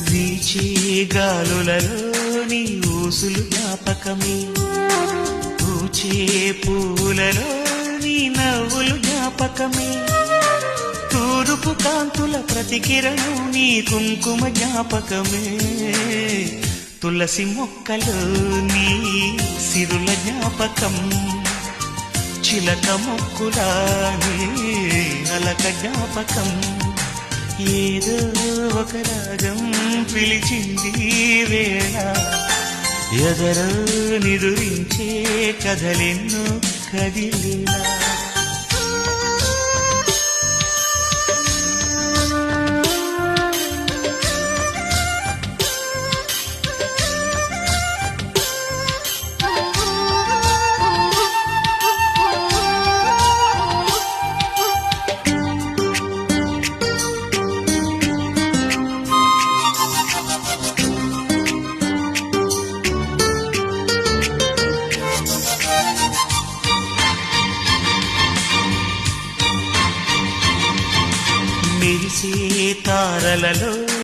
వీచే గాలులలో నీ ఊసులు జ్ఞాపకమే, పూచే పూలలో నీ నవ్వులు జ్ఞాపకమే, తూరుపు కాంతుల ప్రతికిరణం నీ కుంకుమ జ్ఞాపకమే, తులసి మొక్కలో నీ సిరుల జ్ఞాపకం, చిలక మొక్కులా నీ అలక జ్ఞాపకం, ఏదో ఒక రాగం పిలిచింది వేళ, ఎదరో నిదురించే కథలెన్నో కదిలేలా. మెరిసే తారలలో